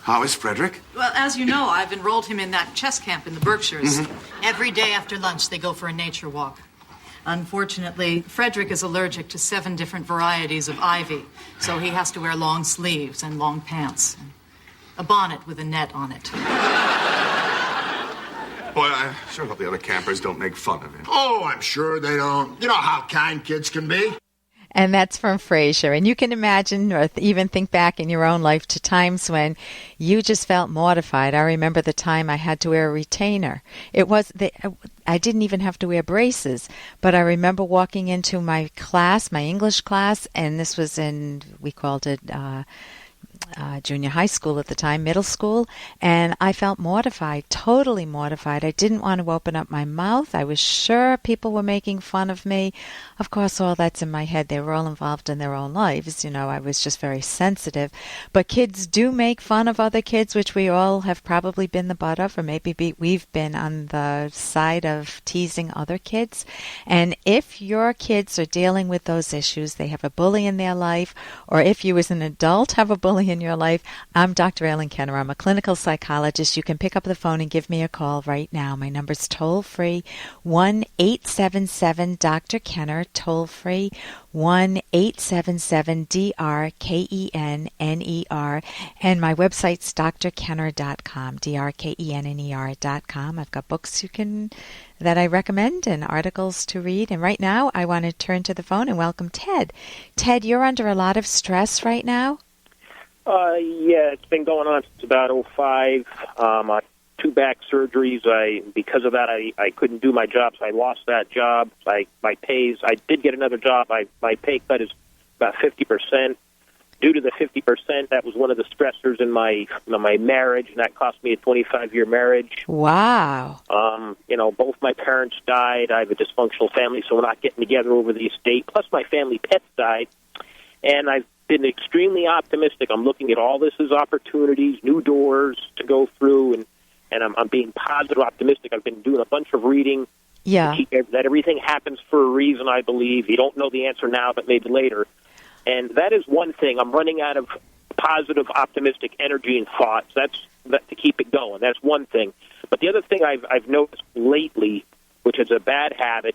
How is Frederick? Well, as you know, I've enrolled him in that chess camp in the Berkshires. Every day after lunch, they go for a nature walk. Unfortunately, Frederick is allergic to 7 different varieties of ivy, so he has to wear long sleeves and long pants. And a bonnet with a net on it. Boy, I sure hope the other campers don't make fun of him. Oh, I'm sure they don't. You know how kind kids can be. And that's from Frasier. And you can imagine or even think back in your own life to times when you just felt mortified. I remember the time I had to wear a retainer. I didn't even have to wear braces, but I remember walking into my class, my English class, and this was we called it junior high school at the time, middle school, and I felt mortified, totally mortified. I didn't want to open up my mouth. I was sure people were making fun of me. Of course, all that's in my head. They were all involved in their own lives. You know, I was just very sensitive. But kids do make fun of other kids, which we all have probably been the butt of, or maybe we've been on the side of teasing other kids. And if your kids are dealing with those issues, they have a bully in their life, or if you as an adult have a bully in your life, I'm Dr. Ellen Kenner. I'm a clinical psychologist. You can pick up the phone and give me a call right now. My number's toll-free, 1-877-Dr. Toll-free, 1-877-DRKENNER. And my website's drkenner.com, drkenner.com. I've got books that I recommend and articles to read. And right now, I want to turn to the phone and welcome Ted. Ted, you're under a lot of stress right now? Yeah, it's been going on since about 2005. 2 back surgeries. Because of that, I couldn't do my job, so I lost that job. My pays. I did get another job. My pay cut is about 50%. Due to the 50%, that was one of the stressors in my marriage, and that cost me a 25-year marriage. Wow. Both my parents died. I have a dysfunctional family, so we're not getting together over the estate. Plus, my family pets died, and I've been extremely optimistic. I'm looking at all this as opportunities, new doors to go through, and I'm being positive, optimistic. I've been doing a bunch of reading. Yeah. That everything happens for a reason, I believe. You don't know the answer now, but maybe later. And that is one thing. I'm running out of positive, optimistic energy and thoughts. That's to keep it going. That's one thing. But the other thing I've noticed lately, which is a bad habit,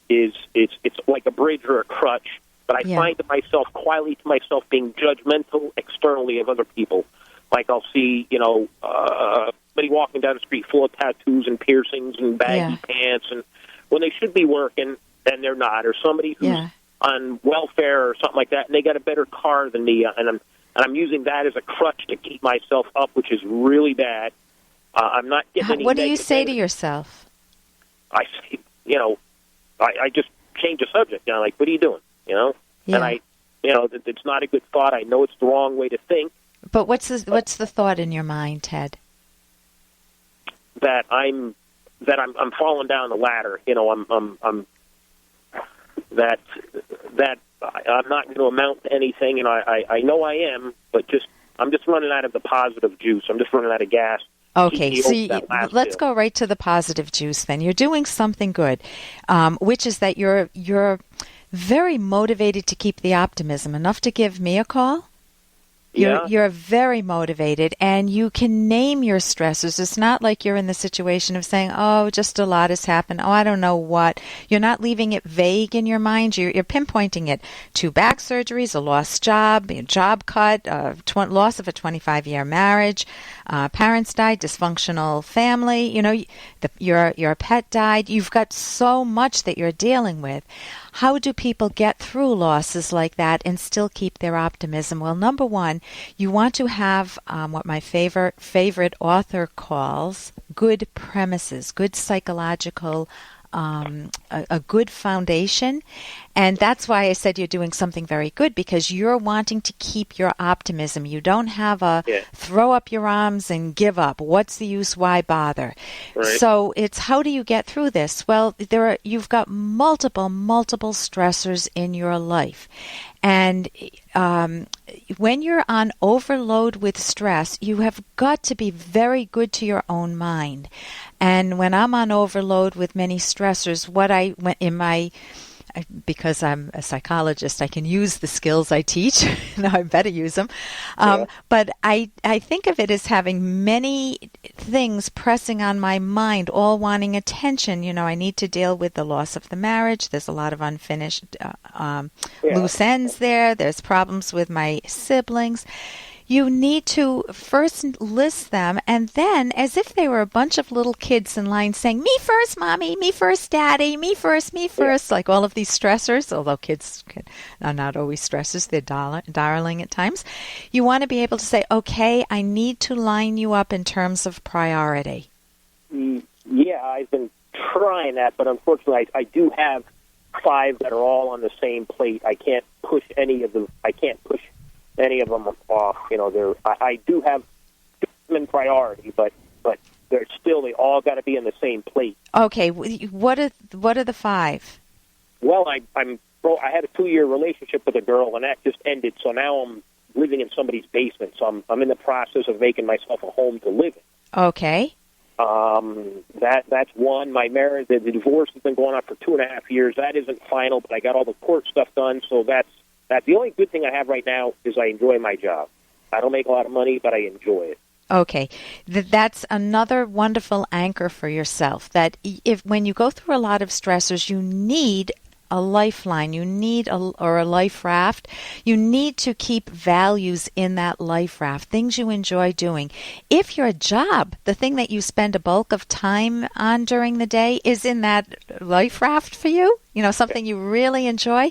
is it's like a bridge or a crutch. But I find myself quietly to myself being judgmental externally of other people. Like I'll see, somebody walking down the street full of tattoos and piercings and baggy pants, and when they should be working, and they're not. Or somebody who's on welfare or something like that, and they got a better car than me, and I'm using that as a crutch to keep myself up, which is really bad. I'm not getting any. What do you say to yourself? I say, I just change the subject. Like, what are you doing? And it's not a good thought. I know it's the wrong way to think. But what's the thought in your mind, Ted? That I'm falling down the ladder. I'm not going to amount to anything, and I know I am, but I'm just running out of the positive juice. I'm just running out of gas. Okay, so let's go right to the positive juice then. You're doing something good, which is that you're very motivated to keep the optimism. Enough to give me a call? You're very motivated, and you can name your stressors. It's not like you're in the situation of saying, oh, just a lot has happened. Oh, I don't know what. You're not leaving it vague in your mind. You're pinpointing it. 2 back surgeries, a lost job, a job cut, loss of a 25-year marriage, parents died, dysfunctional family, your pet died. You've got so much that you're dealing with. How do people get through losses like that and still keep their optimism? Well, number one, you want to have what my favorite author calls good premises, good psychological, a good foundation. And that's why I said you're doing something very good, because you're wanting to keep your optimism. You don't have throw up your arms and give up. What's the use? Why bother? Right. So it's how do you get through this? Well, you've got multiple stressors in your life. And when you're on overload with stress, you have got to be very good to your own mind. And when I'm on overload with many stressors, because I'm a psychologist, I can use the skills I teach. Now I better use them. But I think of it as having many things pressing on my mind, all wanting attention. I need to deal with the loss of the marriage. There's a lot of unfinished loose ends there. There's problems with my siblings. You need to first list them, and then, as if they were a bunch of little kids in line saying, "Me first, Mommy, me first, Daddy, me first," like all of these stressors, although kids are not always stressors, they're darling at times. You want to be able to say, okay, I need to line you up in terms of priority. Yeah, I've been trying that, but unfortunately I do have 5 that are all on the same plate. I can't push any of them off. I do have them in priority, but they all got to be in the same plate. Okay, what are the 5? Well, I had a 2-year relationship with a girl, and that just ended. So now I'm living in somebody's basement. So I'm in the process of making myself a home to live in. Okay. That's one. My marriage, the divorce has been going on for 2.5 years. That isn't final, but I got all the court stuff done. So that's the only good thing I have right now is I enjoy my job. I don't make a lot of money, but I enjoy it. Okay. That's another wonderful anchor for yourself, that when you go through a lot of stressors, you need a lifeline, you need a life raft. You need to keep values in that life raft, things you enjoy doing. If your job, the thing that you spend a bulk of time on during the day, is in that life raft for you, something you really enjoy,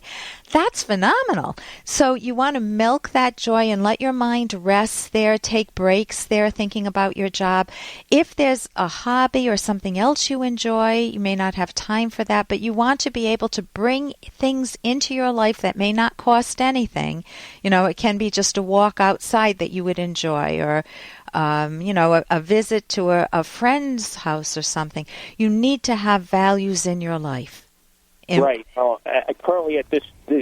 that's phenomenal. So you want to milk that joy and let your mind rest there, take breaks there, thinking about your job. If there's a hobby or something else you enjoy, you may not have time for that, but you want to be able to bring things into your life that may not cost anything. It can be just a walk outside that you would enjoy, or a visit to a friend's house or something. You need to have values in your life. Right. Currently at this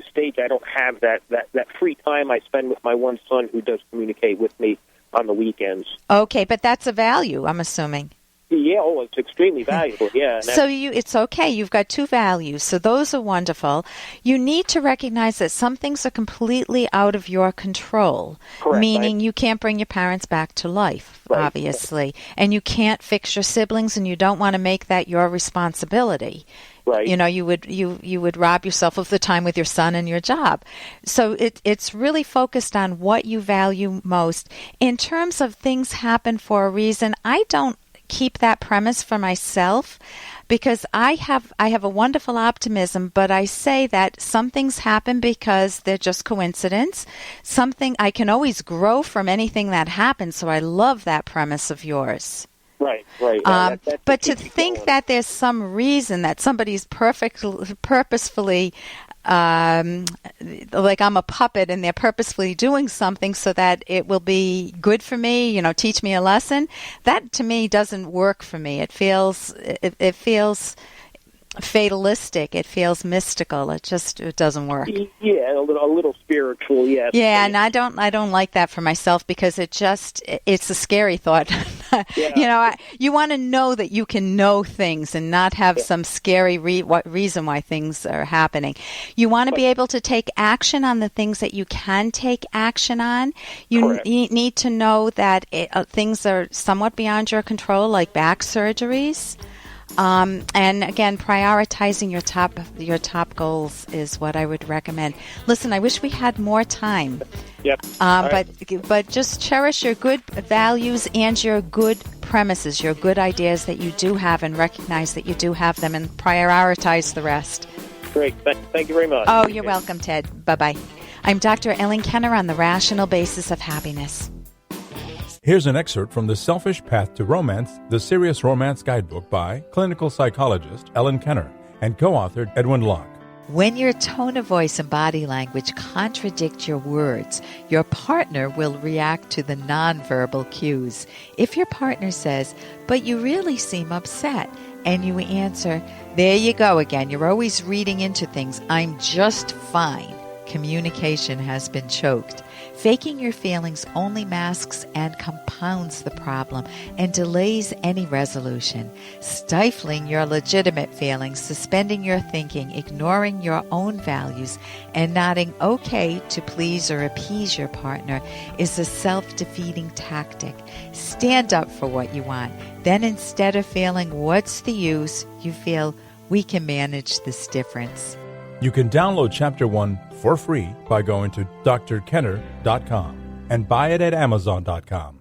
stage, I don't have that free time I spend with my one son, who does communicate with me on the weekends. Okay, but that's a value, I'm assuming. Yeah, it's extremely valuable, yeah. So it's okay. You've got 2 values, so those are wonderful. You need to recognize that some things are completely out of your control, correct, meaning you can't bring your parents back to life, obviously, and you can't fix your siblings, and you don't want to make that your responsibility. Right. You would rob yourself of the time with your son and your job. So it's really focused on what you value most. In terms of things happen for a reason, I don't keep that premise for myself, because I have a wonderful optimism, but I say that some things happen because they're just coincidence. Something I can always grow from anything that happens, so I love that premise of yours. Right. But to think that there's some reason that somebody's purposefully, like I'm a puppet, and they're purposefully doing something so that it will be good for me, teach me a lesson, that to me doesn't work for me. It feels fatalistic. It feels mystical. It doesn't work. Yeah, a little spiritual. Yes. Yeah, and I don't like that for myself, because it's a scary thought. Yeah. You want to know that you can know things and not have some scary reason why things are happening. You want to be able to take action on the things that you can take action on. You need to know that things are somewhat beyond your control, like back surgeries. And again, prioritizing your top goals is what I would recommend. Listen, I wish we had more time. Yep. But just cherish your good values and your good premises, your good ideas that you do have, and recognize that you do have them, and prioritize the rest. Great. Thank you very much. Oh, you're welcome, Ted. Bye-bye. I'm Dr. Ellen Kenner on the Rational Basis of Happiness. Here's an excerpt from The Selfish Path to Romance, the Serious Romance Guidebook by clinical psychologist Ellen Kenner and co-authored Edwin Locke. When your tone of voice and body language contradict your words, your partner will react to the nonverbal cues. If your partner says, "But you really seem upset," and you answer, "There you go again. You're always reading into things. I'm just fine," communication has been choked. Faking your feelings only masks and compounds the problem and delays any resolution. Stifling your legitimate feelings, suspending your thinking, ignoring your own values, and nodding okay to please or appease your partner is a self-defeating tactic. Stand up for what you want. Then instead of feeling, what's the use, you feel, we can manage this difference. You can download Chapter 1 for free by going to drkenner.com and buy it at amazon.com.